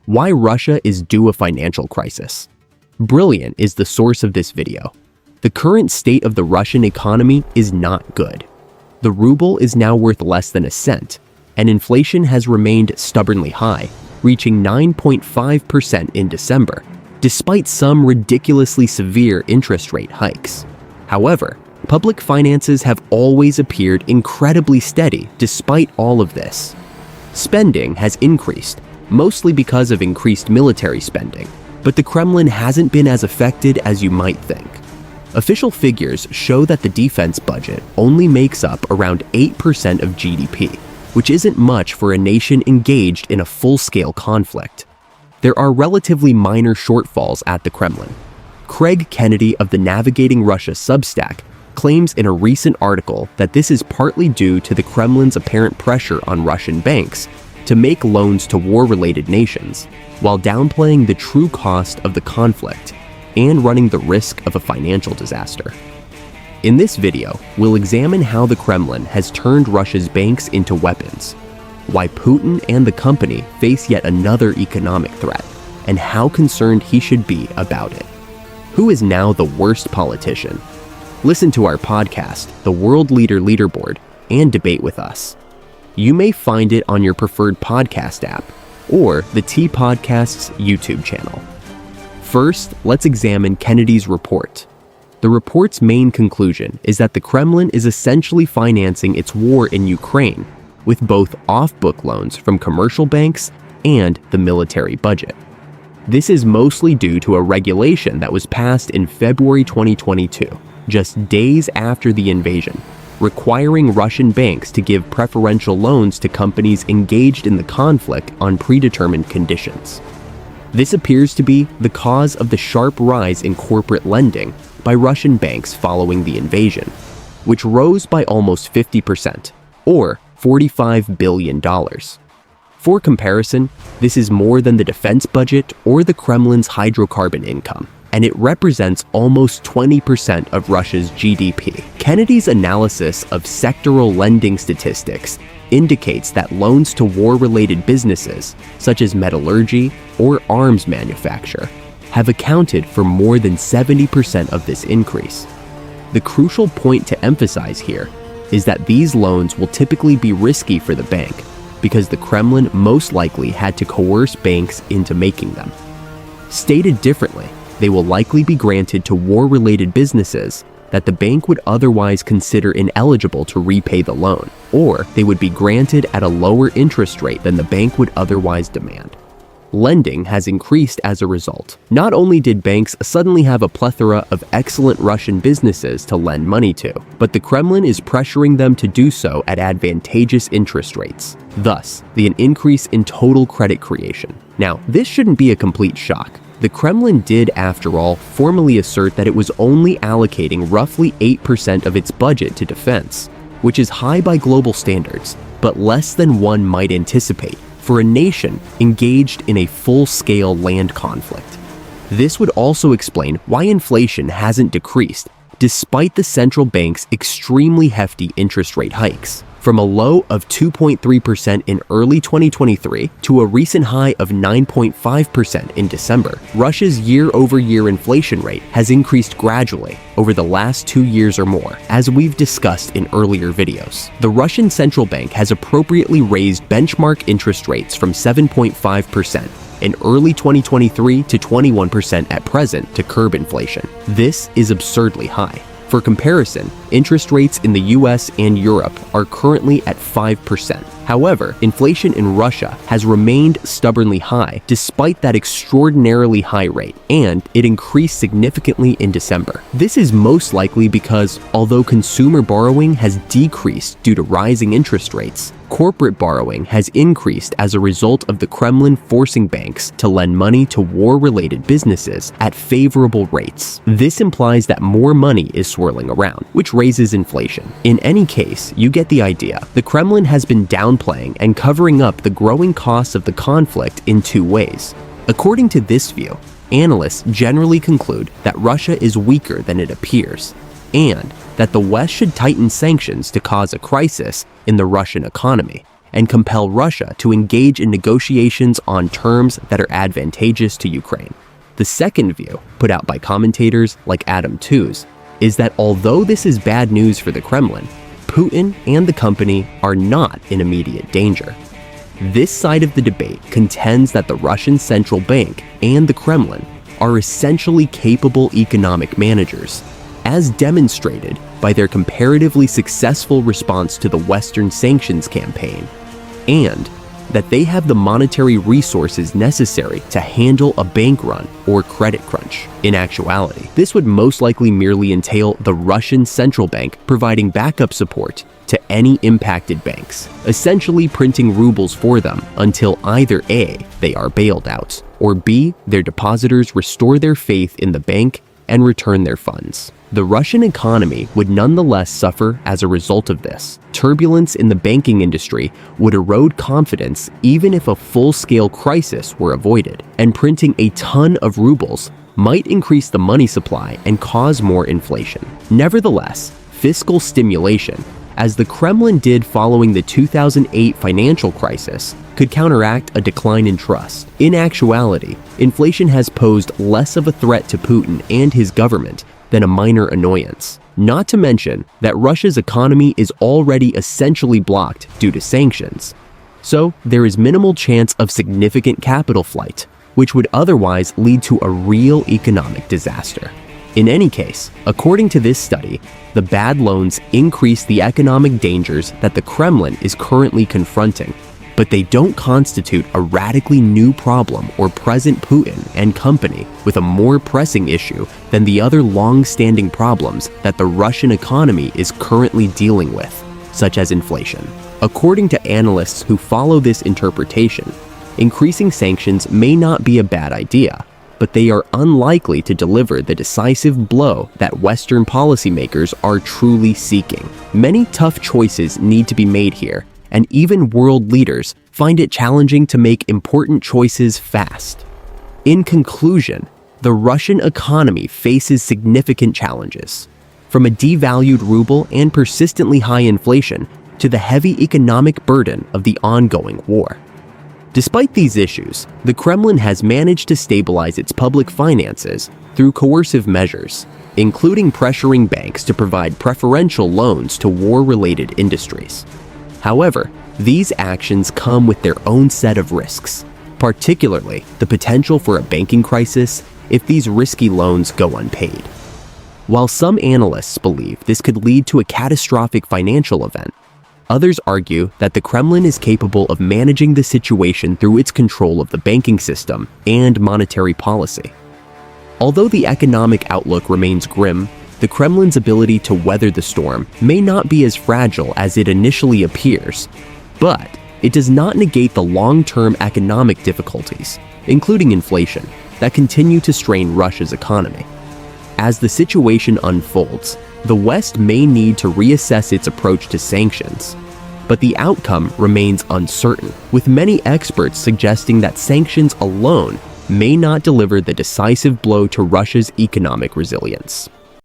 Why Russia is due a financial crisis. Brilliant is the source of this video. The current state of the Russian economy is not good. The ruble is now worth less than a cent, and inflation has remained stubbornly high, reaching 9.5% in December, despite some ridiculously severe interest rate hikes. However, public finances have always appeared incredibly steady despite all of this. Spending has increased, mostly because of increased military spending, but the Kremlin hasn't been as affected as you might think. Official figures show that the defense budget only makes up around 8% of GDP, which isn't much for a nation engaged in a full-scale conflict. There are relatively minor shortfalls at the Kremlin. Craig Kennedy of the Navigating Russia Substack claims in a recent article that this is partly due to the Kremlin's apparent pressure on Russian banks to make loans to war-related nations, while downplaying the true cost of the conflict and running the risk of a financial disaster. In this video, we'll examine how the Kremlin has turned Russia's banks into weapons, why Putin and the company face yet another economic threat, and how concerned he should be about it. Who is now the worst politician? Listen to our podcast, The World Leader Leaderboard, and debate with us. You may find it on your preferred podcast app or the T Podcast's YouTube channel. First, let's examine Kennedy's report. The report's main conclusion is that the Kremlin is essentially financing its war in Ukraine with both off-book loans from commercial banks and the military budget. This is mostly due to a regulation that was passed in February 2022, just days after the invasion, requiring Russian banks to give preferential loans to companies engaged in the conflict on predetermined conditions. This appears to be the cause of the sharp rise in corporate lending by Russian banks following the invasion, which rose by almost 50%, or $45 billion. For comparison, this is more than the defense budget or the Kremlin's hydrocarbon income, and it represents almost 20% of Russia's GDP. Kennedy's analysis of sectoral lending statistics indicates that loans to war-related businesses, such as metallurgy or arms manufacture, have accounted for more than 70% of this increase. The crucial point to emphasize here is that these loans will typically be risky for the bank because the Kremlin most likely had to coerce banks into making them. Stated differently, they will likely be granted to war-related businesses that the bank would otherwise consider ineligible to repay the loan, or they would be granted at a lower interest rate than the bank would otherwise demand. Lending has increased as a result. Not only did banks suddenly have a plethora of excellent Russian businesses to lend money to, but the Kremlin is pressuring them to do so at advantageous interest rates. Thus, an increase in total credit creation. Now, this shouldn't be a complete shock. The Kremlin did, after all, formally assert that it was only allocating roughly 8% of its budget to defense, which is high by global standards, but less than one might anticipate for a nation engaged in a full-scale land conflict. This would also explain why inflation hasn't decreased, despite the central bank's extremely hefty interest rate hikes. From a low of 2.3% in early 2023 to a recent high of 9.5% in December, Russia's year-over-year inflation rate has increased gradually over the last 2 years or more, as we've discussed in earlier videos. The Russian central bank has appropriately raised benchmark interest rates from 7.5% in early 2023 to 21% at present to curb inflation. This is absurdly high. For comparison, interest rates in the US and Europe are currently at 5%. However, inflation in Russia has remained stubbornly high despite that extraordinarily high rate, and it increased significantly in December. This is most likely because, although consumer borrowing has decreased due to rising interest rates, corporate borrowing has increased as a result of the Kremlin forcing banks to lend money to war-related businesses at favorable rates. This implies that more money is swirling around, which raises inflation. In any case, you get the idea. The Kremlin has been downplaying and covering up the growing costs of the conflict in two ways. According to this view, analysts generally conclude that Russia is weaker than it appears, and that the West should tighten sanctions to cause a crisis in the Russian economy, and compel Russia to engage in negotiations on terms that are advantageous to Ukraine. The second view, put out by commentators like Adam Tooze, is that although this is bad news for the Kremlin, Putin and the company are not in immediate danger. This side of the debate contends that the Russian central bank and the Kremlin are essentially capable economic managers, as demonstrated by their comparatively successful response to the Western sanctions campaign, and that they have the monetary resources necessary to handle a bank run or credit crunch. In actuality, this would most likely merely entail the Russian central bank providing backup support to any impacted banks, essentially printing rubles for them until either A, they are bailed out, or B, their depositors restore their faith in the bank and return their funds. The Russian economy would nonetheless suffer as a result of this. Turbulence in the banking industry would erode confidence even if a full-scale crisis were avoided, and printing a ton of rubles might increase the money supply and cause more inflation. Nevertheless, fiscal stimulation, as the Kremlin did following the 2008 financial crisis, could counteract a decline in trust. In actuality, inflation has posed less of a threat to Putin and his government than a minor annoyance. Not to mention that Russia's economy is already essentially blocked due to sanctions. So there is minimal chance of significant capital flight, which would otherwise lead to a real economic disaster. In any case, according to this study, the bad loans increase the economic dangers that the Kremlin is currently confronting, but they don't constitute a radically new problem or present Putin and company with a more pressing issue than the other long-standing problems that the Russian economy is currently dealing with, such as inflation. According to analysts who follow this interpretation, increasing sanctions may not be a bad idea, but they are unlikely to deliver the decisive blow that Western policymakers are truly seeking. Many tough choices need to be made here, and even world leaders find it challenging to make important choices fast. In conclusion, the Russian economy faces significant challenges, from a devalued ruble and persistently high inflation to the heavy economic burden of the ongoing war. Despite these issues, the Kremlin has managed to stabilize its public finances through coercive measures, including pressuring banks to provide preferential loans to war-related industries. However, these actions come with their own set of risks, particularly the potential for a banking crisis if these risky loans go unpaid. While some analysts believe this could lead to a catastrophic financial event, others argue that the Kremlin is capable of managing the situation through its control of the banking system and monetary policy. Although the economic outlook remains grim, the Kremlin's ability to weather the storm may not be as fragile as it initially appears, but it does not negate the long-term economic difficulties, including inflation, that continue to strain Russia's economy. As the situation unfolds, the West may need to reassess its approach to sanctions, but the outcome remains uncertain, with many experts suggesting that sanctions alone may not deliver the decisive blow to Russia's economic resilience.